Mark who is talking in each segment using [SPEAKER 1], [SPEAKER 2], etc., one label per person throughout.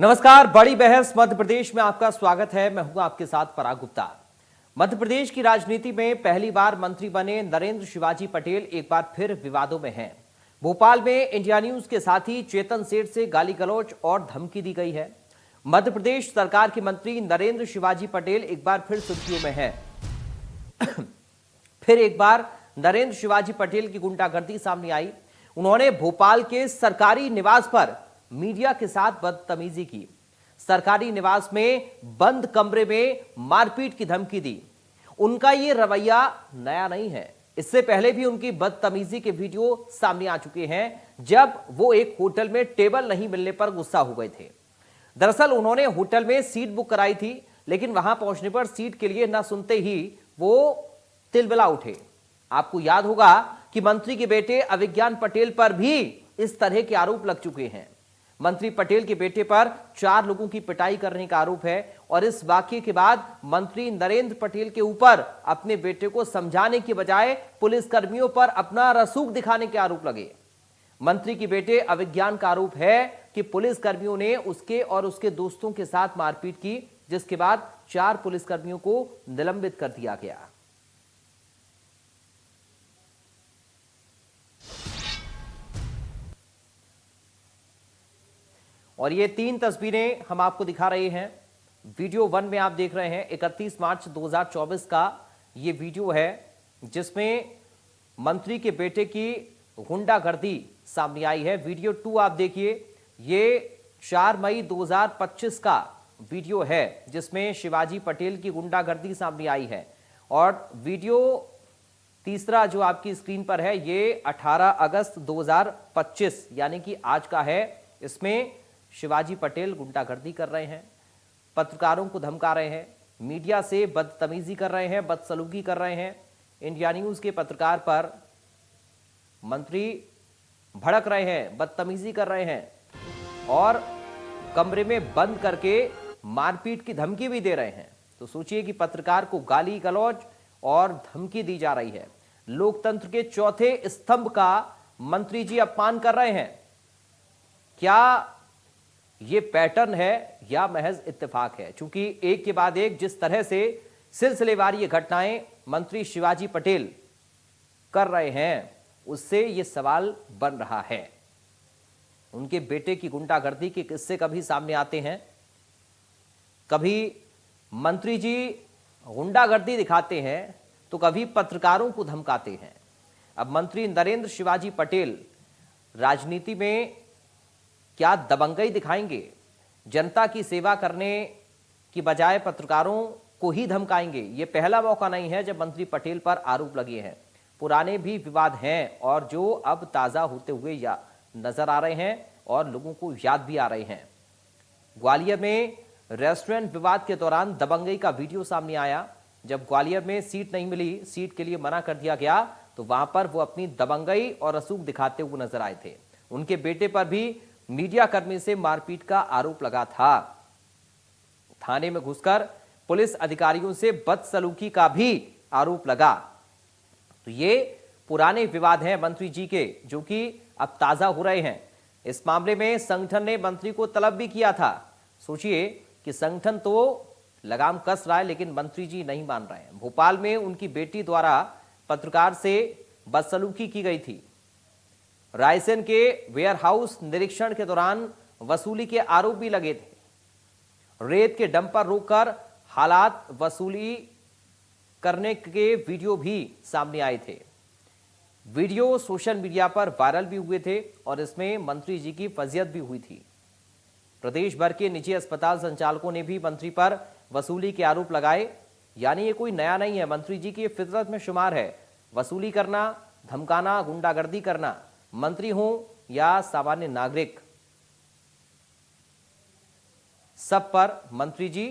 [SPEAKER 1] नमस्कार। बड़ी बहस मध्य प्रदेश में आपका स्वागत है। मैं हूं आपके साथ पराग गुप्ता। मध्य प्रदेश की राजनीति में पहली बार मंत्री बने नरेंद्र शिवाजी पटेल एक बार फिर विवादों में हैं। भोपाल में इंडिया न्यूज के साथी चेतन सेठ से गाली गलौज और धमकी दी गई है। मध्य प्रदेश सरकार के मंत्री नरेंद्र शिवाजी पटेल एक बार फिर सुर्खियों में है। फिर एक बार नरेंद्र शिवाजी पटेल की गुंडागर्दी सामने आई। उन्होंने भोपाल के सरकारी निवास पर मीडिया के साथ बदतमीजी की। सरकारी निवास में बंद कमरे में मारपीट की धमकी दी। उनका यह रवैया नया नहीं है। इससे पहले भी उनकी बदतमीजी के वीडियो सामने आ चुके हैं, जब वो एक होटल में टेबल नहीं मिलने पर गुस्सा हो गए थे। दरअसल उन्होंने होटल में सीट बुक कराई थी, लेकिन वहां पहुंचने पर सीट के लिए न सुनते ही वो तिलमिला उठे। आपको याद होगा कि मंत्री के बेटे अविज्ञान पटेल पर भी इस तरह के आरोप लग चुके हैं। मंत्री पटेल के बेटे पर 4 लोगों की पिटाई करने का आरोप है और इस वाकये के बाद मंत्री नरेंद्र पटेल के ऊपर अपने बेटे को समझाने के बजाय पुलिस कर्मियों पर अपना रसूख दिखाने के आरोप लगे। मंत्री के बेटे अविज्ञान का आरोप है कि पुलिस कर्मियों ने उसके और उसके दोस्तों के साथ मारपीट की, जिसके बाद 4 पुलिस कर्मियों को निलंबित कर दिया गया। और ये 3 तस्वीरें हम आपको दिखा रहे हैं। वीडियो 1 में आप देख रहे हैं 31 मार्च 2024 का ये वीडियो है, जिसमें मंत्री के बेटे की गुंडागर्दी सामने आई है। वीडियो 2 आप देखिए, ये 4 मई 2025 का वीडियो है, जिसमें शिवाजी पटेल की गुंडागर्दी सामने आई है। और वीडियो तीसरा जो आपकी स्क्रीन पर है, ये 18 अगस्त 2025 यानी कि आज का है। इसमें शिवाजी पटेल गुंडागर्दी कर रहे हैं, पत्रकारों को धमका रहे हैं, मीडिया से बदतमीजी कर रहे हैं, बदसलूकी कर रहे हैं। इंडिया न्यूज के पत्रकार पर मंत्री भड़क रहे हैं, बदतमीजी कर रहे हैं और कमरे में बंद करके मारपीट की धमकी भी दे रहे हैं। तो सोचिए कि पत्रकार को गाली गलौज और धमकी दी जा रही है। लोकतंत्र के चौथे स्तंभ का मंत्री जी अपमान कर रहे हैं। क्या ये पैटर्न है या महज इत्तेफाक है? क्योंकि एक के बाद एक जिस तरह से सिलसिलेवार ये घटनाएं मंत्री शिवाजी पटेल कर रहे हैं, उससे ये सवाल बन रहा है। उनके बेटे की गुंडागर्दी के किस्से कभी सामने आते हैं, कभी मंत्री जी गुंडागर्दी दिखाते हैं, तो कभी पत्रकारों को धमकाते हैं। अब मंत्री नरेंद्र शिवाजी पटेल राजनीति में क्या दबंगई दिखाएंगे? जनता की सेवा करने की बजाय पत्रकारों को ही धमकाएंगे? ये पहला मौका नहीं है जब मंत्री पटेल पर आरोप लगे हैं। पुराने भी विवाद हैं और जो अब ताजा होते हुए या नजर आ रहे हैं और लोगों को याद भी आ रहे हैं। ग्वालियर में रेस्टोरेंट विवाद के दौरान दबंगई का वीडियो सामने आया। जब ग्वालियर में सीट नहीं मिली, सीट के लिए मना कर दिया गया, तो वहां पर वो अपनी दबंगई और रसूख दिखाते हुए नजर आए थे। उनके बेटे पर भी मीडिया कर्मी से मारपीट का आरोप लगा था। थाने में घुसकर पुलिस अधिकारियों से बदसलूकी का भी आरोप लगा। तो ये पुराने विवाद हैं मंत्री जी के, जो कि अब ताजा हो रहे हैं। इस मामले में संगठन ने मंत्री को तलब भी किया था। सोचिए कि संगठन तो लगाम कस रहा है, लेकिन मंत्री जी नहीं मान रहे हैं। भोपाल में उनकी बेटी द्वारा पत्रकार से बदसलूकी की गई थी। रायसेन के वेयरहाउस निरीक्षण के दौरान वसूली के आरोप भी लगे थे। रेत के डंपर रोककर हालात वसूली करने के वीडियो भी सामने आए थे। वीडियो सोशल मीडिया पर वायरल भी हुए थे और इसमें मंत्री जी की फजीहत भी हुई थी। प्रदेश भर के निजी अस्पताल संचालकों ने भी मंत्री पर वसूली के आरोप लगाए। यानी ये कोई नया नहीं है, मंत्री जी की फितरत में शुमार है वसूली करना, धमकाना, गुंडागर्दी करना। मंत्री हो या सामान्य नागरिक, सब पर मंत्री जी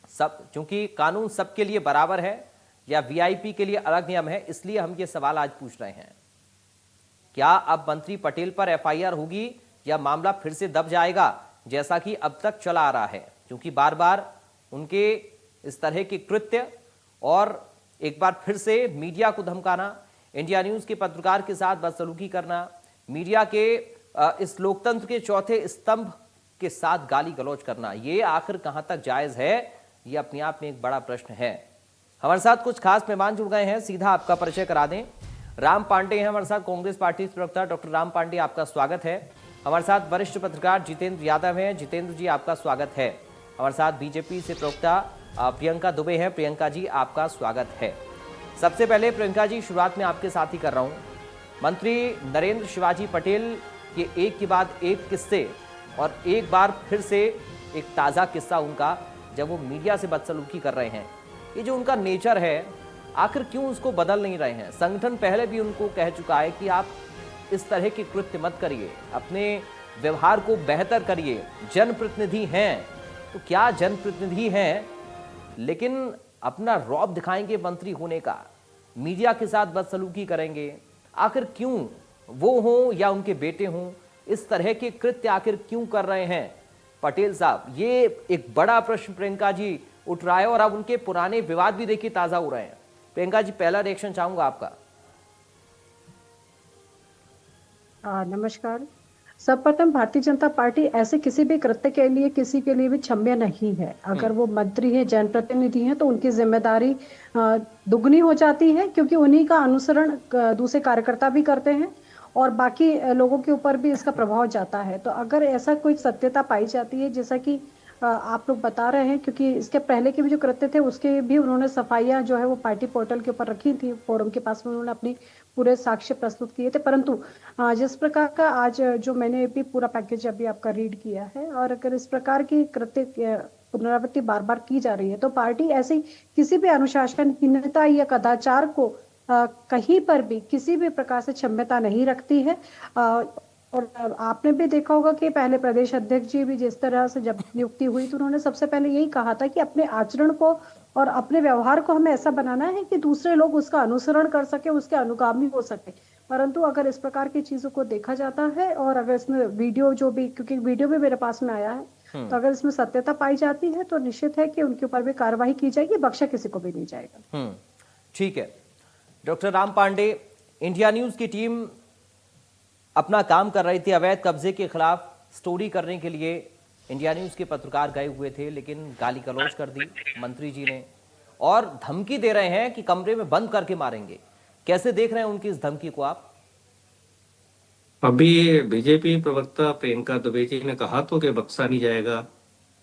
[SPEAKER 1] सब, क्योंकि कानून सबके लिए बराबर है या वीआईपी के लिए अलग नियम है, इसलिए हम ये सवाल आज पूछ रहे हैं। क्या अब मंत्री पटेल पर एफआईआर होगी या मामला फिर से दब जाएगा, जैसा कि अब तक चला आ रहा है? क्योंकि बार बार उनके इस तरह के कृत्य और एक बार फिर से मीडिया को धमकाना, इंडिया न्यूज के पत्रकार के साथ बदसलूकी करना, मीडिया के इस लोकतंत्र के चौथे स्तंभ के साथ गाली गलौज करना, ये आखिर कहां तक जायज है, ये अपने आप में एक बड़ा प्रश्न है। हमारे साथ कुछ खास मेहमान जुड़ गए हैं, सीधा आपका परिचय करा दें। राम पांडे हैं हमारे साथ, कांग्रेस पार्टी प्रवक्ता डॉक्टर राम पांडे, आपका स्वागत है। हमारे साथ वरिष्ठ पत्रकार जितेंद्र यादव हैं, जितेंद्र जी आपका स्वागत है। हमारे साथ बीजेपी से प्रवक्ता प्रियंका दुबे हैं, प्रियंका जी आपका स्वागत है। सबसे पहले प्रियंका जी, शुरुआत में आपके साथ ही कर रहा हूं। मंत्री नरेंद्र शिवाजी पटेल के एक के बाद एक किस्से, और एक बार फिर से एक ताज़ा किस्सा उनका, जब वो मीडिया से बदसलूकी कर रहे हैं। ये जो उनका नेचर है, आखिर क्यों उसको बदल नहीं रहे हैं? संगठन पहले भी उनको कह चुका है कि आप इस तरह के कृत्य मत करिए, अपने व्यवहार को बेहतर करिए। जनप्रतिनिधि हैं तो क्या जनप्रतिनिधि हैं, लेकिन अपना रौब दिखाएंगे मंत्री होने का, मीडिया के साथ बदसलूकी करेंगे। आखिर क्यों वो हों या उनके बेटे हों, इस तरह के कृत्य आखिर क्यों कर रहे हैं पटेल साहब? ये एक बड़ा प्रश्न प्रियंका जी उठ रहा है, और अब उनके पुराने विवाद भी देखिए ताजा हो रहे हैं। प्रियंका जी, पहला रिएक्शन चाहूंगा आपका।
[SPEAKER 2] नमस्कार। सर्वप्रथम भारतीय जनता पार्टी ऐसे किसी भी कृत्य के लिए किसी के लिए भी क्षम्य नहीं है। अगर वो मंत्री है, जनप्रतिनिधि हैं, तो उनकी जिम्मेदारी दुगनी हो जाती है, क्योंकि उन्हीं का अनुसरण दूसरे कार्यकर्ता भी करते हैं और बाकी लोगों के ऊपर भी इसका प्रभाव जाता है। तो अगर ऐसा कोई सत्यता पाई जाती है, जैसा कि आप लोग बता रहे हैं, क्योंकि इसके पहले के भी जो कृत्य थे उसके भी उन्होंने सफाइयां जो है वो पार्टी पोर्टल के ऊपर रखी थी, फोरम के पास में उन्होंने अपनी पूरे साक्ष्य प्रस्तुत किए थे। परंतु जिस प्रकार का आज जो मैंने भी पूरा पैकेज अभी आपका रीड किया है, और अगर इस प्रकार की कृत्य पुनरावृत्ति बार बार की जा रही है, तो पार्टी ऐसी किसी भी अनुशासनहीनता या कदाचार को कहीं पर भी किसी भी प्रकार से क्षम्यता नहीं रखती है। और आपने भी देखा होगा कि पहले प्रदेश अध्यक्ष जी भी जिस तरह से जब नियुक्ति हुई, तो उन्होंने सबसे पहले यही कहा था कि अपने आचरण को और अपने व्यवहार को हमें ऐसा बनाना है कि दूसरे लोग उसका अनुसरण कर सके, उसके अनुगामी हो सके। परंतु अगर इस प्रकार की चीजों को देखा जाता है, और अगर इसमें वीडियो जो भी, क्योंकि वीडियो भी मेरे पास में आया है, तो अगर इसमें सत्यता पाई जाती है तो निश्चित है कि उनके ऊपर भी कार्रवाई की जाएगी, बख्शा किसी को भी नहीं जाएगा।
[SPEAKER 1] ठीक है। Doctor Ram Pandey, India News की टीम अपना काम कर रही थी, अवैध कब्जे के खिलाफ स्टोरी करने के लिए इंडिया न्यूज के पत्रकार गए हुए थे, लेकिन गाली गलौज कर दी मंत्री जी ने, और धमकी दे रहे हैं कि कमरे में बंद करके मारेंगे। कैसे देख रहे हैं उनकी इस धमकी को आप?
[SPEAKER 3] अभी बीजेपी प्रवक्ता प्रियंका दुबे जी ने कहा तो कि बख्शा नहीं जाएगा,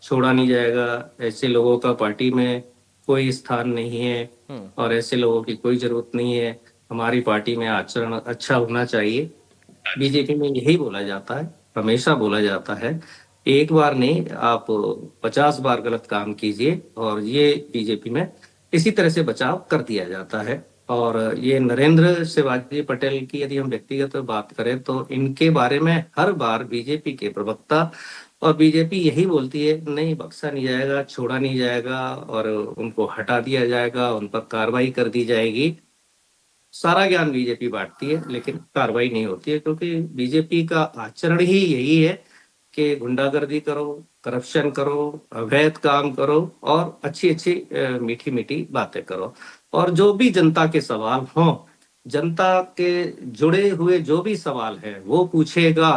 [SPEAKER 3] छोड़ा नहीं जाएगा, ऐसे लोगों का पार्टी में कोई स्थान नहीं है और ऐसे लोगों की कोई जरूरत नहीं है, हमारी पार्टी में आचरण अच्छा होना चाहिए। बीजेपी में यही बोला जाता है, हमेशा बोला जाता है। एक बार नहीं, आप 50 बार गलत काम कीजिए और ये बीजेपी में इसी तरह से बचाव कर दिया जाता है। और ये नरेंद्र शिवाजी पटेल की यदि हम व्यक्तिगत बात करें, तो इनके बारे में हर बार बीजेपी के प्रवक्ता और बीजेपी यही बोलती है, नहीं बख्शा नहीं जाएगा, छोड़ा नहीं जाएगा और उनको हटा दिया जाएगा, उन पर कार्रवाई कर दी जाएगी। सारा ज्ञान बीजेपी बांटती है, लेकिन कार्रवाई नहीं होती है, क्योंकि बीजेपी का आचरण ही यही है कि गुंडागर्दी करो, करप्शन करो, अवैध काम करो और अच्छी अच्छी मीठी मीठी बातें करो। और जो भी जनता के सवाल हों, जनता के जुड़े हुए जो भी सवाल है वो पूछेगा,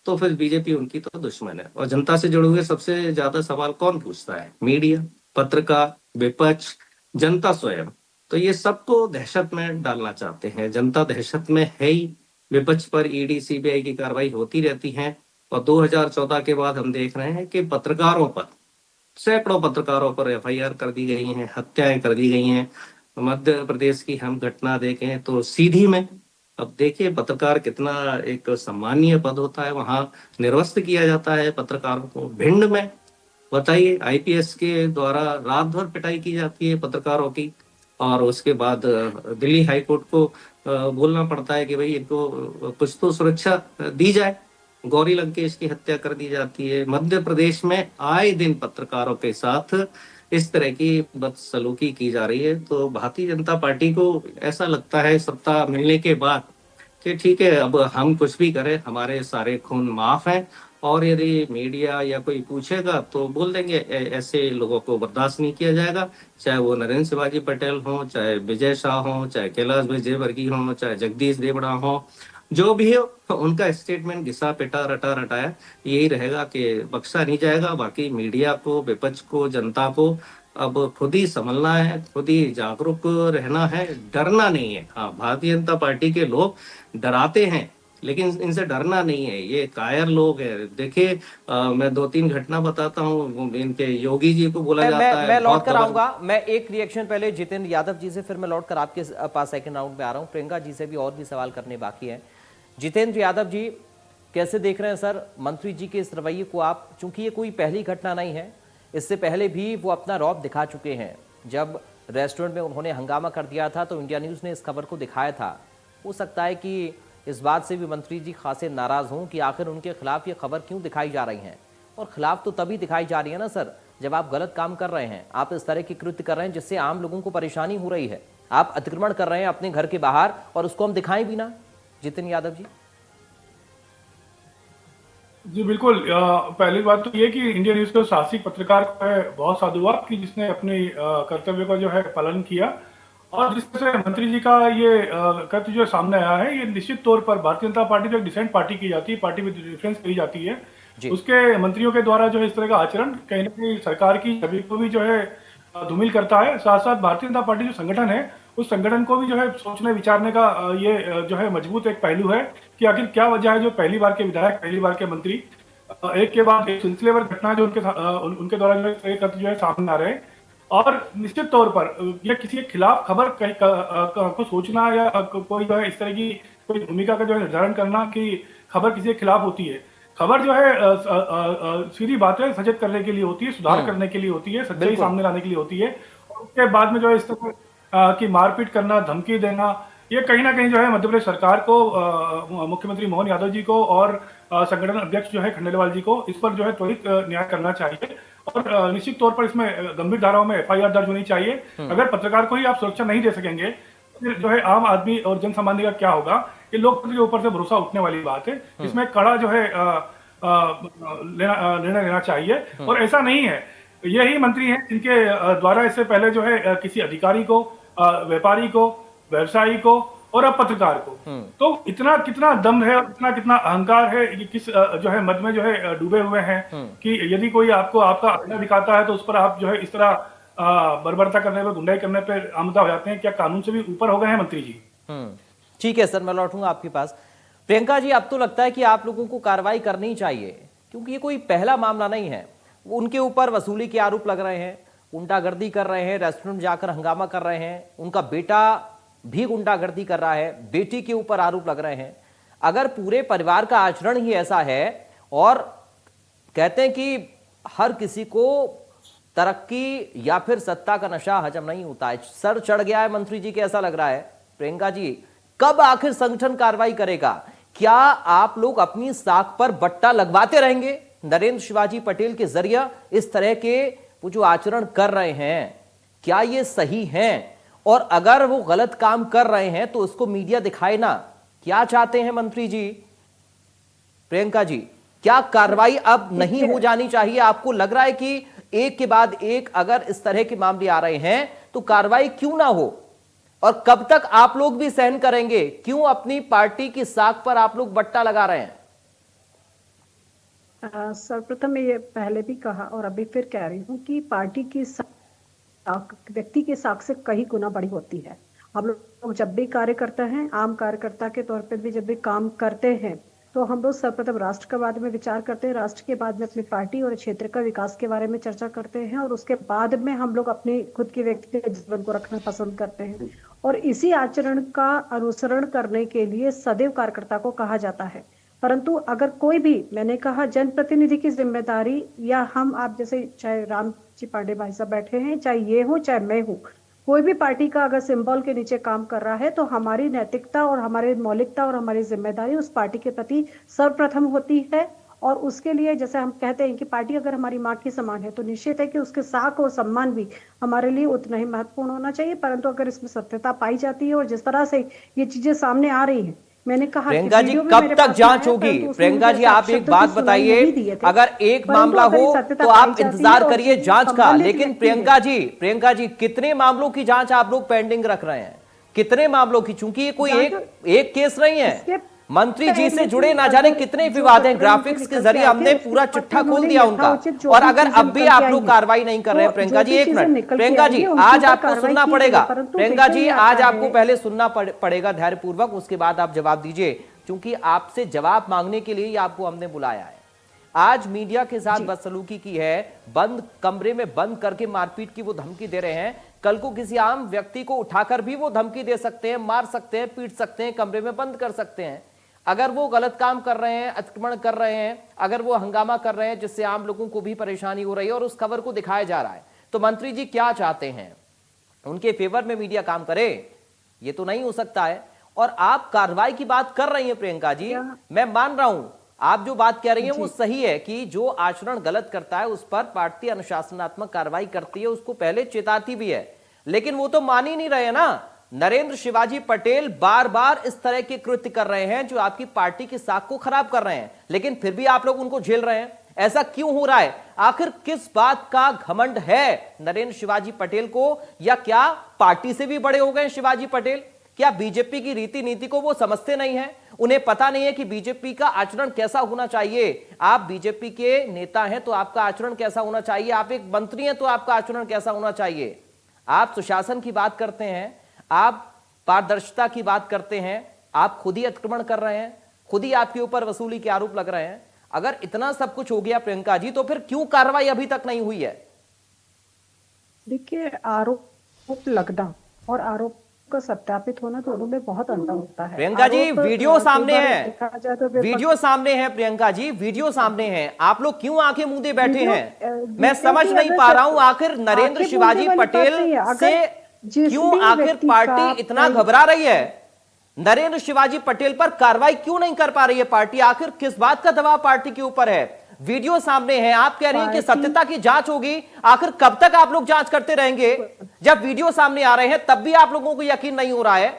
[SPEAKER 3] तो फिर बीजेपी उनकी तो दुश्मन है। और जनता से जुड़े हुए सबसे ज्यादा सवाल कौन पूछता है? मीडिया, पत्रकार, विपक्ष, जनता स्वयं। तो ये सबको दहशत में डालना चाहते हैं। जनता दहशत में है ही, विपक्ष पर ईडी सीबीआई की कार्रवाई होती रहती है, और 2014 के बाद हम देख रहे हैं कि पत्रकारों पर, सैकड़ों पत्रकारों पर एफआईआर कर दी गई हैं, हत्याएं कर दी गई हैं। मध्य प्रदेश की हम घटना देखें तो सीधी में, अब देखिए पत्रकार कितना एक सम्मानीय पद होता है, वहां निर्वस्त किया जाता है पत्रकारों को। भिंड में बताइए, आईपीएस के द्वारा रात भर पिटाई की जाती है पत्रकारों की, और उसके बाद दिल्ली हाईकोर्ट को बोलना पड़ता है कि भाई इनको कुछ तो सुरक्षा दी जाए। गौरी लंकेश की हत्या कर दी जाती है। मध्य प्रदेश में आए दिन पत्रकारों के साथ इस तरह की बदसलूकी की जा रही है। तो भारतीय जनता पार्टी को ऐसा लगता है सत्ता मिलने के बाद कि ठीक है, अब हम कुछ भी करें, हमारे सारे खून माफ हैं, और यदि मीडिया या कोई पूछेगा तो बोल देंगे ऐसे लोगों को बर्दाश्त नहीं किया जाएगा, चाहे वो नरेंद्र शिवाजी पटेल हो, चाहे विजय शाह हो, चाहे कैलाश विजयवर्गीय हो, चाहे जगदीश देवड़ा हो, जो भी हो उनका स्टेटमेंट घिसा पिटा रटा रटाया यही रहेगा कि बख्शा नहीं जाएगा। बाकी मीडिया को, विपक्ष को, जनता को अब खुद ही संभलना है, खुद ही जागरूक रहना है, डरना नहीं है। हाँ, भारतीय जनता पार्टी के लोग डराते हैं लेकिन इनसे डरना नहीं है, ये कायर लोग हैं। देखिए मैं 2-3 घटना बताता हूँ। इनके योगी जी को बोला जाता है,
[SPEAKER 1] मैं लौट
[SPEAKER 3] बहुत
[SPEAKER 1] कर आऊंगा। मैं एक रिएक्शन पहले जितेंद्र यादव जी से, फिर मैं लौट कर आपके पास सेकंड राउंड में आ रहा हूं। प्रियंका जी से भी और भी सवाल करने बाकी है। जितेंद्र यादव जी, कैसे देख रहे हैं सर मंत्री जी के इस रवैये को आप? चूंकि ये कोई पहली घटना नहीं है, इससे पहले भी वो अपना रौब दिखा चुके हैं। जब रेस्टोरेंट में उन्होंने हंगामा कर दिया था तो इंडिया न्यूज ने इस खबर को दिखाया था। हो सकता है कि इस बात से भी मंत्री जी खासे नाराज हों कि आखिर उनके खिलाफ ये खबर क्यों दिखाई जा रही है। और खिलाफ तो तभी दिखाई जा रही है ना सर, जब आप गलत काम कर रहे हैं, आप इस तरह के कृत्य कर रहे हैं जिससे आम लोगों को परेशानी हो रही है। आप अतिक्रमण कर रहे हैं अपने घर के बाहर और उसको हम दिखाएं भी ना। जितेंद्र यादव जी।
[SPEAKER 4] जी बिल्कुल। पहली बात तो ये कि इंडिया न्यूज के साहसिक पत्रकार को है बहुत साधुवाद कि जिसने अपने कर्तव्य का जो है पालन किया, और जिस तरह से मंत्री जी का ये कर्तव्य जो सामने आया है, ये निश्चित तौर पर भारतीय जनता पार्टी जो एक डिसेंट पार्टी की जाती है, पार्टी विद डिफरेंस कही जाती है, उसके मंत्रियों के द्वारा जो है इस तरह का आचरण कहीं ना कहीं सरकार की छवि को भी जो है धूमिल करता है। साथ साथ भारतीय जनता पार्टी जो संगठन है, उस संगठन को भी जो है सोचने विचारने का ये जो है मजबूत एक पहलू है कि आखिर क्या वजह है जो पहली बार के विधायक, पहली बार के मंत्री एक के बाद एक सिलसिलेवार घटना जो उनके द्वारा जो है सामने आ रहे हैं। और निश्चित तौर पर यह किसी के खिलाफ खबर को सोचना या कोई जो है इस तरह की कोई भूमिका का जो है निर्धारण करना कि खबर किसी के खिलाफ होती है। खबर जो है सीधी बात है, सचेत करने के लिए होती है, सुधार करने के लिए होती है, सच्चाई सामने लाने के लिए होती है। और उसके बाद में जो है इस तरह की मारपीट करना, धमकी देना, ये कहीं ना कहीं जो है मध्य प्रदेश सरकार को, मुख्यमंत्री मोहन यादव जी को और संगठन अध्यक्ष जो है खंडेलवाल जी को इस पर जो है त्वरित न्याय करना चाहिए। और निश्चित तौर पर इसमें गंभीर धाराओं में एफआईआर दर्ज होनी चाहिए। अगर पत्रकार को ही आप सुरक्षा नहीं दे सकेंगे तो फिर जो है आम आदमी और जन सामान्य का क्या होगा? ये लोकतंत्र के ऊपर से भरोसा उठने वाली बात है। इसमें कड़ा जो है निर्णय लेना चाहिए। और ऐसा नहीं है, यही मंत्री हैं जिनके द्वारा इससे पहले जो है किसी अधिकारी को, व्यापारी को, व्यवसायी को और अब पत्रकार को, तो इतना कितना दम है और इतना कितना अहंकार है कि किस जो है मद में जो है डूबे हुए हैं कि यदि कोई आपको आपका आईना दिखाता है तो उस पर आप जो है इस तरह बर्बरता करने पे, गुंडाई करने पे आमदा हो जाते हैं। क्या कानून से भी ऊपर हो गए हैं मंत्री जी?
[SPEAKER 1] ठीक है सर, मैं लौटूंगा आपके पास। प्रियंका जी, अब तो लगता है कि आप लोगों को कार्रवाई करनी चाहिए, क्योंकि ये कोई पहला मामला नहीं है। उनके ऊपर वसूली के आरोप लग रहे हैं, गुंडागर्दी कर रहे हैं, रेस्टोरेंट जाकर हंगामा कर रहे हैं, उनका बेटा भी गुंडागर्दी कर रहा है, बेटी के ऊपर आरोप लग रहे हैं। अगर पूरे परिवार का आचरण ही ऐसा है और कहते हैं कि हर किसी को तरक्की या फिर सत्ता का नशा हजम नहीं होता है, सर चढ़ गया है मंत्री जी के, ऐसा लग रहा है। प्रियंका जी, कब आखिर संगठन कार्रवाई करेगा? क्या आप लोग अपनी साख पर बट्टा लगवाते रहेंगे नरेंद्र शिवाजी पटेल के जरिए? इस तरह के वो जो आचरण कर रहे हैं, क्या ये सही है? और अगर वो गलत काम कर रहे हैं तो उसको मीडिया दिखाए ना। क्या चाहते हैं मंत्री जी? प्रियंका जी, क्या कार्रवाई अब नहीं हो जानी चाहिए? आपको लग रहा है कि एक के बाद एक अगर इस तरह के मामले आ रहे हैं तो कार्रवाई क्यों ना हो? और कब तक आप लोग भी सहन करेंगे? क्यों अपनी पार्टी की साख पर आप लोग बट्टा लगा रहे हैं?
[SPEAKER 2] सर्वप्रथम मैं ये पहले भी कहा और अभी फिर कह रही हूँ कि पार्टी की व्यक्ति के साख से कई गुना बड़ी होती है। हम लोग जब भी कार्य करते हैं, आम कार्यकर्ता के तौर पे भी जब भी काम करते हैं, तो हम लोग सर्वप्रथम राष्ट्र के बारे में विचार करते हैं, राष्ट्र के बाद में अपनी पार्टी और क्षेत्र का विकास के बारे में चर्चा करते हैं, और उसके बाद में हम लोग अपने खुद के व्यक्तिगत जीवन को रखना पसंद करते हैं। और इसी आचरण का अनुसरण करने के लिए सदैव कार्यकर्ता को कहा जाता है। परंतु अगर कोई भी, मैंने कहा, जनप्रतिनिधि की जिम्मेदारी, या हम आप जैसे चाहे राम जी पांडे भाई साहब बैठे हैं, चाहे ये हो चाहे मैं हूँ, कोई भी पार्टी का अगर सिंबल के नीचे काम कर रहा है तो हमारी नैतिकता और हमारी मौलिकता और हमारी जिम्मेदारी उस पार्टी के प्रति सर्वप्रथम होती है। और उसके लिए जैसे हम कहते हैं कि पार्टी अगर हमारी माँ की समान है तो निश्चित है कि उसके साख और सम्मान भी हमारे लिए उतना ही महत्वपूर्ण होना चाहिए। परंतु अगर इसमें सत्यता पाई जाती है और जिस तरह से ये चीजें सामने आ रही हैं, मैंने कहा
[SPEAKER 1] प्रियंका जी, कब तक जांच होगी? प्रियंका जी, आप एक बात बताइए, अगर एक मामला हो तो आप इंतजार करिए जांच का, लेकिन प्रियंका जी कितने मामलों की जांच आप लोग पेंडिंग रख रहे हैं? कितने मामलों की? चूंकि ये कोई एक केस नहीं है, मंत्री जी से जुड़े ना जाने कितने विवाद हैं। ग्राफिक्स के जरिए हमने पूरा चिट्ठा खोल दिया उनका, और अगर अब भी आप लोग कार्रवाई नहीं कर रहे हैं, प्रियंका जी, एक मिनट, प्रियंका जी आज आपको सुनना पड़ेगा, प्रियंका जी आज आपको पहले सुनना पड़ेगा धैर्यपूर्वक, उसके बाद आप जवाब दीजिए, क्योंकि आपसे जवाब मांगने के लिए ही आपको हमने बुलाया है। आज मीडिया के साथ बदसलूकी की है, बंद कमरे में बंद करके मारपीट की वो धमकी दे रहे हैं। कल को किसी आम व्यक्ति को उठाकर भी वो धमकी दे सकते हैं, मार सकते हैं, पीट सकते हैं, कमरे में बंद कर सकते हैं। अगर वो गलत काम कर रहे हैं, अतिक्रमण कर रहे हैं, अगर वो हंगामा कर रहे हैं जिससे आम लोगों को भी परेशानी हो रही है और उस खबर को दिखाया जा रहा है, तो मंत्री जी क्या चाहते हैं? उनके फेवर में मीडिया काम करे? ये तो नहीं हो सकता है। और आप कार्रवाई की बात कर रही हैं प्रियंका जी, मैं मान रहा हूं आप जो बात कह रही हैं वो सही है कि जो आचरण गलत करता है उस पर पार्टी अनुशासनात्मक कार्रवाई करती है, उसको पहले चेताती भी है, लेकिन वो तो मान ही नहीं रहे ना। नरेंद्र शिवाजी पटेल बार बार इस तरह के कृत्य कर रहे हैं जो आपकी पार्टी की साख को खराब कर रहे हैं, लेकिन फिर भी आप लोग उनको झेल रहे हैं। ऐसा क्यों हो रहा है? आखिर किस बात का घमंड है नरेंद्र शिवाजी पटेल को? या क्या पार्टी से भी बड़े हो गए शिवाजी पटेल? क्या बीजेपी की रीति नीति को वो समझते नहीं है? उन्हें पता नहीं है कि बीजेपी का आचरण कैसा होना चाहिए? आप बीजेपी के नेता हैं तो आपका आचरण कैसा होना चाहिए? आप एक मंत्री हैं तो आपका आचरण कैसा होना चाहिए? आप सुशासन की बात करते हैं, आप पारदर्शिता की बात करते हैं, आप खुद ही अतिक्रमण कर रहे हैं, खुद ही आपके ऊपर वसूली के आरोप लग रहे हैं। अगर इतना सब कुछ हो गया प्रियंका जी, तो फिर क्यों कार्रवाई अभी तक नहीं हुई है?
[SPEAKER 2] देखिए, आरोप लगना और आरोप का सत्यापित होना दोनों में बहुत अंतर होता है।
[SPEAKER 1] प्रियंका जी वीडियो सामने है, वीडियो सामने है प्रियंका जी, वीडियो सामने है। आप लोग क्यों आंखें मूंदे बैठे हैं? मैं समझ नहीं पा रहा हूं, आखिर नरेंद्र शिवाजी पटेल से क्यों आखिर पार्टी इतना घबरा रही है? नरेंद्र शिवाजी पटेल पर कार्रवाई क्यों नहीं कर पा रही है पार्टी? आखिर किस बात का दबाव पार्टी के ऊपर है? वीडियो सामने है, आप कह रही हैं कि सत्यता की जांच होगी। आखिर कब तक आप लोग जांच करते रहेंगे? जब वीडियो सामने आ रहे हैं तब भी आप लोगों को यकीन नहीं हो रहा है।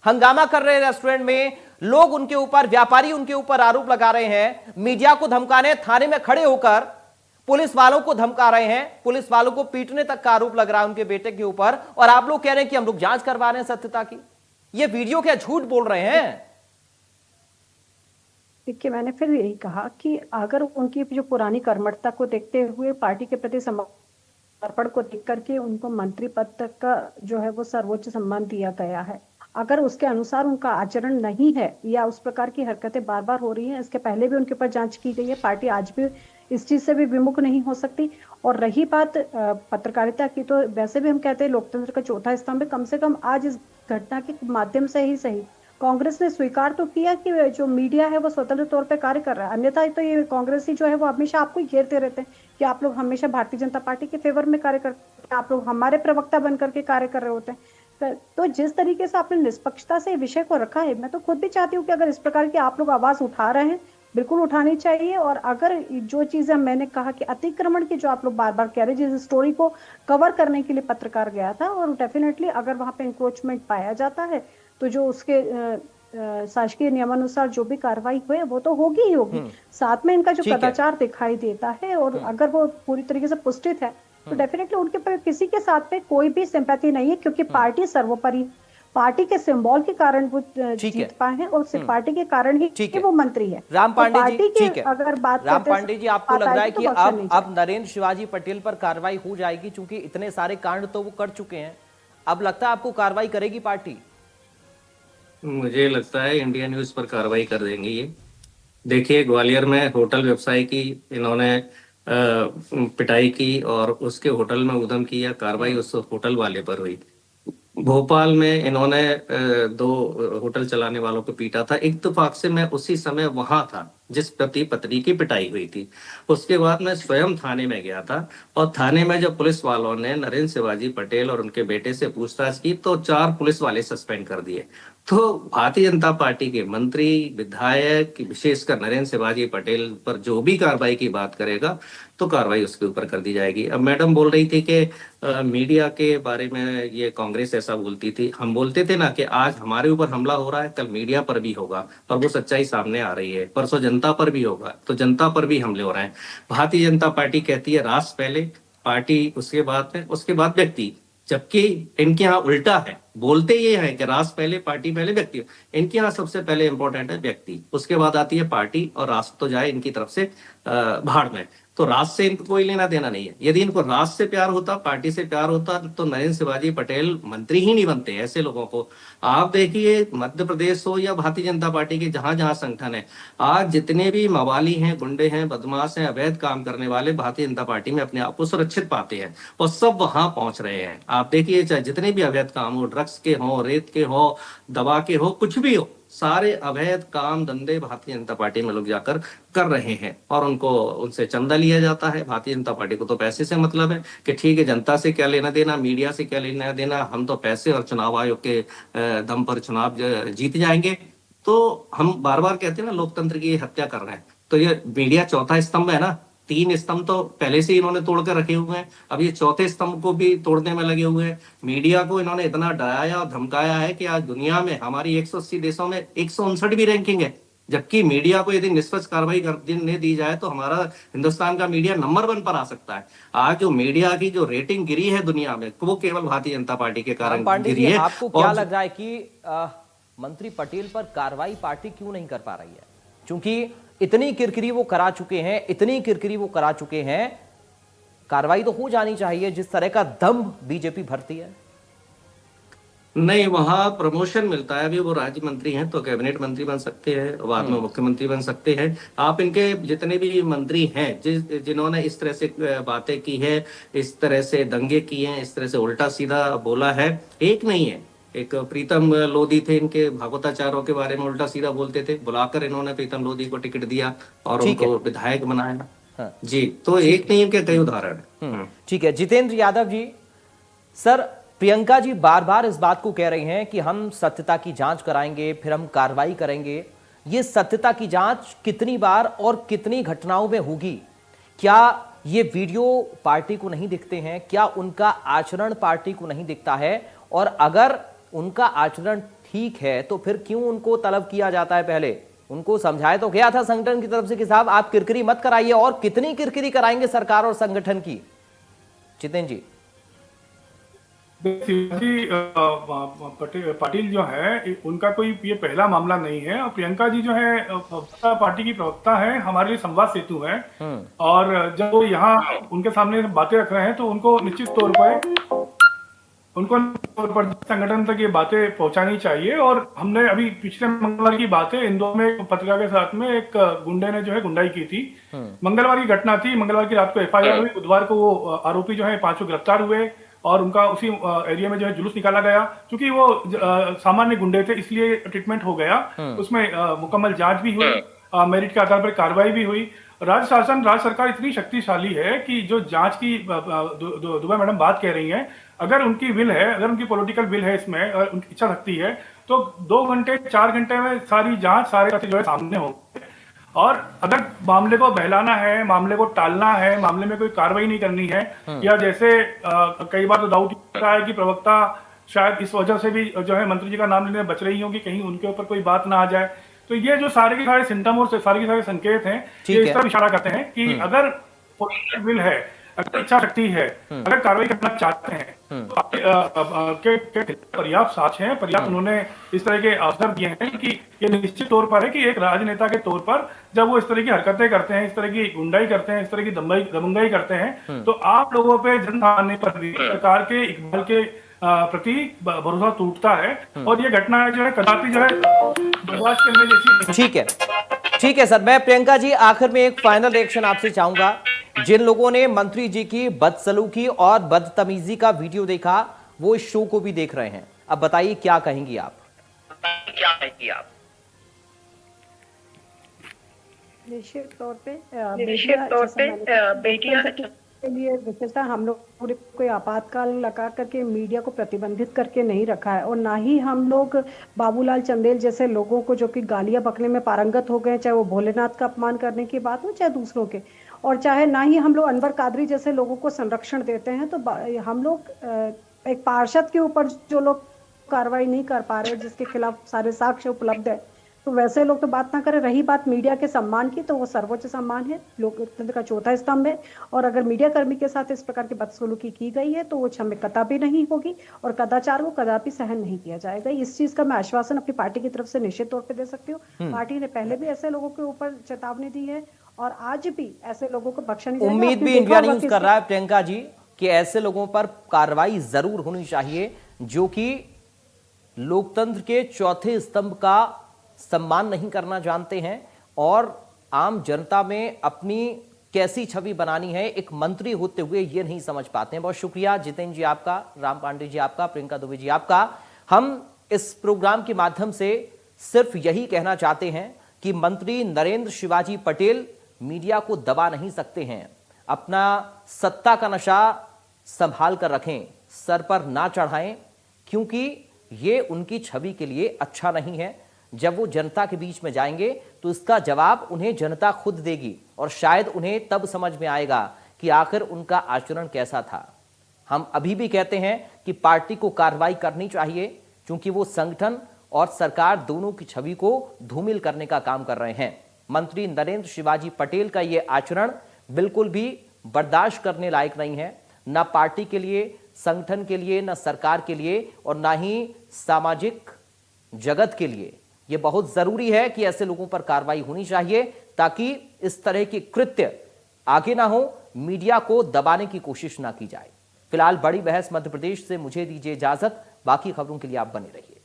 [SPEAKER 1] हंगामा कर रहे हैं रेस्टोरेंट में लोग, उनके ऊपर व्यापारी उनके ऊपर आरोप लगा रहे हैं, मीडिया को धमकाने थाने में खड़े होकर पुलिस वालों को धमका रहे हैं, पुलिस वालों को पीटने तक का आरोप लग रहा है उनके बेटे के ऊपर, और आप लोग कह रहे हैं कि हम लोग जांच करवा रहे हैं सत्यता की। ये वीडियो क्या झूठ बोल रहे हैं?
[SPEAKER 2] देखिए, मैंने फिर यही कहा कि अगर उनकी जो पुरानी कर्मठता को देखते हुए, पार्टी के प्रति समर्पण को देख करके उनको मंत्री पद तक का जो है वो सर्वोच्च सम्मान दिया गया है, अगर उसके अनुसार उनका आचरण नहीं है या उस प्रकार की हरकतें बार बार हो रही हैं, इसके पहले भी उनके ऊपर जांच की गई है, पार्टी आज भी इस चीज से भी विमुख नहीं हो सकती। और रही बात पत्रकारिता की, तो वैसे भी हम कहते हैं लोकतंत्र का चौथा स्तंभ है। कम से कम आज इस घटना के माध्यम से ही सही कांग्रेस ने स्वीकार तो किया कि जो मीडिया है वो स्वतंत्र तौर पर कार्य कर रहा है, अन्यथा तो ये कांग्रेसी जो है वो हमेशा आपको घेरते रहते हैं कि आप लोग हमेशा भारतीय जनता पार्टी के फेवर में कार्य करते हैं, आप लोग हमारे प्रवक्ता बन करके कार्य कर रहे होते हैं। तो जिस तरीके से आपने निष्पक्षता से विषय को रखा है, मैं तो खुद भी चाहती हूँ कि अगर इस प्रकार की आप लोग आवाज उठा रहे हैं, बिल्कुल उठानी चाहिए। और अगर जो चीजें मैंने कहा कि अतिक्रमण की जो आप लोग बार बार कह रहे हैं, जिस स्टोरी को कवर करने के लिए पत्रकार गया था, और डेफिनेटली अगर वहां पे इंक्रोचमेंट पाया जाता है तो जो उसके शासकीय नियमानुसार जो भी कार्रवाई हुई वो तो होगी ही होगी। साथ में इनका जो कदाचार दिखाई देता है, और अगर वो पूरी तरीके से पुष्टित है, तो डेफिनेटली उनके पर किसी के साथ में कोई भी सिंपैथी नहीं है, क्योंकि पार्टी सर्वोपरि, पार्टी के सिंबल के कारण वो जीत पाए हैं, और सिर्फ पार्टी के कारण ही वो मंत्री है।
[SPEAKER 1] राम पांडे जी, ठीक है,
[SPEAKER 2] अगर बात
[SPEAKER 1] राम पांडे जी, आपको लग रहा है कि अब नरेंद्र शिवाजी पटेल पर कार्रवाई हो जाएगी, क्योंकि इतने सारे कांड तो वो कर चुके हैं, अब लगता है आपको कार्रवाई करेगी पार्टी?
[SPEAKER 3] मुझे लगता है इंडिया न्यूज पर कार्रवाई कर देंगे ये। देखिए, ग्वालियर में होटल व्यवसायी की इन्होंने पिटाई की और उसके होटल में उधम किया, कार्रवाई उस होटल वाले पर हुई। भोपाल में इन्होंने 2 होटल चलाने वालों को पीटा था। इत्तेफाक से मैं उसी समय वहां था जिस पति पत्नी की पिटाई हुई थी। उसके बाद मैं स्वयं थाने में गया था, और थाने में जब पुलिस वालों ने नरेंद्र शिवाजी पटेल और उनके बेटे से पूछताछ की तो 4 पुलिस वाले सस्पेंड कर दिए। तो भारतीय जनता पार्टी के मंत्री, विधायक, विशेषकर नरेंद्र शिवाजी पटेल पर जो भी कार्रवाई की बात करेगा तो कार्रवाई उसके ऊपर कर दी जाएगी। अब मैडम बोल रही थी कि मीडिया के बारे में ये कांग्रेस ऐसा बोलती थी। हम बोलते थे ना कि आज हमारे ऊपर हमला हो रहा है, कल मीडिया पर भी होगा, और वो सच्चाई सामने आ रही है। परसों जनता पर भी होगा, तो जनता पर भी हमले हो रहे हैं। भारतीय जनता पार्टी कहती है राष्ट्र पहले, पार्टी उसके बाद है, उसके बाद व्यक्ति। जबकि इनके यहाँ उल्टा है। बोलते ये है कि राष्ट्र पहले, पार्टी पहले, व्यक्ति। इनके यहाँ सबसे पहले इंपॉर्टेंट है व्यक्ति, उसके बाद आती है पार्टी, और राष्ट्र तो जाए इनकी तरफ से भाड़ में। तो राष्ट्र से इनको कोई लेना देना नहीं है। यदि इनको राष्ट्र से प्यार होता, पार्टी से प्यार होता, तो नरेंद्र शिवाजी पटेल मंत्री ही नहीं बनते। ऐसे लोगों को आप देखिए, मध्य प्रदेश हो या भारतीय जनता पार्टी के जहां जहां संगठन है, आज जितने भी मवाली हैं, गुंडे हैं, बदमाश हैं, अवैध काम करने वाले भारतीय जनता पार्टी में अपने आप को सुरक्षित पाते हैं और सब वहां पहुंच रहे हैं। आप देखिए, चाहे जितने भी अवैध काम हो, ड्रग्स के हो, रेत के हो, दवा के हो, कुछ भी हो, सारे अवैध काम धंधे भारतीय जनता पार्टी में लोग जाकर कर रहे हैं और उनसे चंदा लिया जाता है। भारतीय जनता पार्टी को तो पैसे से मतलब है कि ठीक है, जनता से क्या लेना देना, मीडिया से क्या लेना देना, हम तो पैसे और चुनाव आयोग के दम पर चुनाव जीत जाएंगे। तो हम बार बार कहते हैं ना, लोकतंत्र की हत्या कर रहे हैं। तो ये मीडिया चौथा स्तंभ है ना, 3 स्तंभ तो पहले से इन्होंने तोड़कर रखे हुए हैं, अब ये चौथे स्तंभ को भी तोड़ने में लगे हुए हैं। मीडिया को इन्होंने इतना डराया और धमकाया है कि आज दुनिया में हमारी 180 देशों में 159 भी रैंकिंग है। जबकि मीडिया को यदि निष्पक्ष कार्रवाई करने दी जाए तो हमारा हिंदुस्तान का मीडिया नंबर 1 पर आ सकता है। आज जो मीडिया की जो रेटिंग गिरी है दुनिया में, वो केवल भारतीय जनता पार्टी के कारण गिरी है।
[SPEAKER 1] आपको क्या लग रहा है कि मंत्री पटेल पर कार्रवाई पार्टी क्यों नहीं कर पा रही है? क्योंकि इतनी किरकिरी वो करा चुके हैं, कार्रवाई तो हो जानी चाहिए जिस तरह का दम बीजेपी भरती है।
[SPEAKER 3] नहीं, वहां प्रमोशन मिलता है। अभी वो राज्य मंत्री हैं तो कैबिनेट मंत्री बन सकते हैं, बाद में मुख्यमंत्री बन सकते हैं। आप इनके जितने भी मंत्री हैं जिन्होंने इस तरह से बातें की है, इस तरह से दंगे किए हैं, इस तरह से उल्टा सीधा बोला है, एक नहीं है। एक प्रीतम लोधी थे, इनके भागवताचार्यों के बारे में उल्टा सीधा बोलते थे, बुलाकर इन्होंने प्रीतम लोधी को टिकट दिया और उनको विधायक बनाया। हाँ। जी, तो एक नहीं, इनके कई उदाहरण है।
[SPEAKER 1] ठीक है, जितेंद्र यादव जी, सर प्रियंका जी बार बार इस बात को कह रही हैं कि हम सत्यता की जांच कराएंगे, फिर हम कार्रवाई करेंगे। ये सत्यता की जांच कितनी बार और कितनी घटनाओं में होगी? क्या ये वीडियो पार्टी को नहीं दिखते हैं? क्या उनका आचरण पार्टी को नहीं दिखता है? और अगर उनका आचरण ठीक है तो फिर क्यों उनको तलब किया जाता है? पहले उनको समझाया तो गया था संगठन की तरफ से कि साहब आप किरकिरी मत कराइए, और कितनी किरकिरी कराएंगे सरकार और संगठन की? जितेंद्र जी,
[SPEAKER 4] पाटिल जो है उनका कोई ये पहला मामला नहीं है, और प्रियंका जी जो है पार्टी की प्रवक्ता है, हमारे लिए संवाद सेतु है। और जब वो यहाँ उनके सामने बातें रख रहे हैं तो उनको निश्चित तौर पर संगठन तक ये बातें पहुंचानी चाहिए। और हमने अभी पिछले मंगलवार की बात है, इंदौर में पत्रकार के साथ में एक गुंडे ने जो है गुंडाई की थी। मंगलवार की घटना थी, मंगलवार की रात को FIR हुई, बुधवार को वो आरोपी जो है 5 गिरफ्तार हुए और उनका उसी एरिया में जो है जुलूस निकाला गया। क्योंकि वो सामान्य गुंडे थे इसलिए ट्रीटमेंट हो गया, उसमें मुकम्मल जांच भी हुई, मेरिट के आधार पर कार्रवाई भी हुई। राज्य सरकार इतनी शक्तिशाली है कि जो जांच की दुबे मैडम बात कह रही हैं, अगर उनकी विल है, अगर उनकी पॉलिटिकल विल है इसमें, अगर उनकी इच्छा शक्ति है, तो 2 घंटे 4 घंटे में सारी जांच, सारे तथ्य जो है सामने होंगे। और अगर मामले को बहलाना है, मामले को टालना है, मामले में कोई कार्रवाई नहीं करनी है, या जैसे कई बार तो डाउट होता है कि प्रवक्ता शायद इस वजह से भी जो है मंत्री जी का नाम लेने बच रही होंगी, कहीं उनके ऊपर कोई बात ना आ जाए। तो ये जो सारे के सारे सिम्टम और सारे के सारे संकेत हैं, ये इस तरफ इशारा करते हैं कि अगर पॉलिटिकल विल है, अगर इच्छा शक्ति है, अगर कार्रवाई करना चाहते हैं, तो पर्याप्त साक्ष्य हैं, पर्याप्त उन्होंने इस तरह के अवसर दिए हैं कि ये निश्चित तौर पर है कि एक राजनेता के तौर पर जब वो इस तरह की हरकतें करते हैं, इस तरह की गुंडाई करते हैं, इस तरह की दबंगाई करते हैं, तो आप लोगों पे, जन सामान्य पर भी सरकार के इकबाल के प्रति भरोसा टूटता है। और ये घटना जो है कदापि जो है बर्दाश्त करने जैसी।
[SPEAKER 1] ठीक है सर, मैं प्रियंका जी आखिर में एक फाइनल रिएक्शन आपसे चाहूंगा। जिन लोगों ने मंत्री जी की बदसलूकी और बदतमीजी का वीडियो देखा, वो इस शो को भी देख रहे हैं। अब बताइए क्या कहेंगी आप?
[SPEAKER 2] निश्चित तौर पे बेटियां के लिए विशेषता हम लोग पूरे कोई आपातकाल लगा करके मीडिया को प्रतिबंधित करके नहीं रखा है, और ना ही हम लोग बाबूलाल चंदेल जैसे लोगों को जो कि गालियां बकने में पारंगत हो गए, चाहे वो भोलेनाथ का अपमान करने की बात हो, चाहे दूसरों के, और चाहे ना ही हम लोग अनवर कादरी जैसे लोगों को संरक्षण देते हैं। तो हम लोग एक पार्षद के ऊपर जो लोग कार्रवाई नहीं कर पा रहे, जिसके खिलाफ सारे साक्ष्य उपलब्ध है, तो वैसे लोग तो बात ना करें। रही बात मीडिया के सम्मान की, तो वो सर्वोच्च सम्मान है, लोकतंत्र का चौथा स्तंभ है। और अगर मीडिया कर्मी के साथ इस प्रकार की बदसलूकी की गई है तो वो क्षम्य कदापि नहीं होगी और कदाचार को कदापि सहन नहीं किया जाएगा। इस चीज का मैं आश्वासन अपनी पार्टी की तरफ से निश्चित तौर पर दे सकती हूँ। पार्टी ने पहले भी ऐसे लोगों के ऊपर चेतावनी दी है और आज भी ऐसे लोगों को बख्शा नहीं जाएगा।
[SPEAKER 1] उम्मीद
[SPEAKER 2] आपने
[SPEAKER 1] भी
[SPEAKER 2] देखा
[SPEAKER 1] इंडिया
[SPEAKER 2] होगा
[SPEAKER 1] न्यूज
[SPEAKER 2] कि
[SPEAKER 1] कर रहा है प्रियंका जी कि ऐसे लोगों पर कार्रवाई जरूर होनी चाहिए जो कि लोकतंत्र के चौथे स्तंभ का सम्मान नहीं करना जानते हैं और आम जनता में अपनी कैसी छवि बनानी है एक मंत्री होते हुए ये नहीं समझ पाते हैं। बहुत शुक्रिया जितेंद्र जी आपका, राम पांडे जी आपका, प्रियंका दुबे जी आपका। हम इस प्रोग्राम के माध्यम से सिर्फ यही कहना चाहते हैं कि मंत्री नरेंद्र शिवाजी पटेल मीडिया को दबा नहीं सकते हैं। अपना सत्ता का नशा संभाल कर रखें, सर पर ना चढ़ाएं, क्योंकि ये उनकी छवि के लिए अच्छा नहीं है। जब वो जनता के बीच में जाएंगे तो इसका जवाब उन्हें जनता खुद देगी और शायद उन्हें तब समझ में आएगा कि आखिर उनका आचरण कैसा था। हम अभी भी कहते हैं कि पार्टी को कार्रवाई करनी चाहिए क्योंकि वो संगठन और सरकार दोनों की छवि को धूमिल करने का काम कर रहे हैं। मंत्री नरेंद्र शिवाजी पटेल का ये आचरण बिल्कुल भी बर्दाश्त करने लायक नहीं है, ना पार्टी के लिए, संगठन के लिए, ना सरकार के लिए और ना ही सामाजिक जगत के लिए। यह बहुत जरूरी है कि ऐसे लोगों पर कार्रवाई होनी चाहिए ताकि इस तरह के कृत्य आगे ना हो, मीडिया को दबाने की कोशिश ना की जाए। फिलहाल बड़ी बहस मध्य प्रदेश से मुझे दीजिए इजाजत, बाकी खबरों के लिए आप बने रहिए।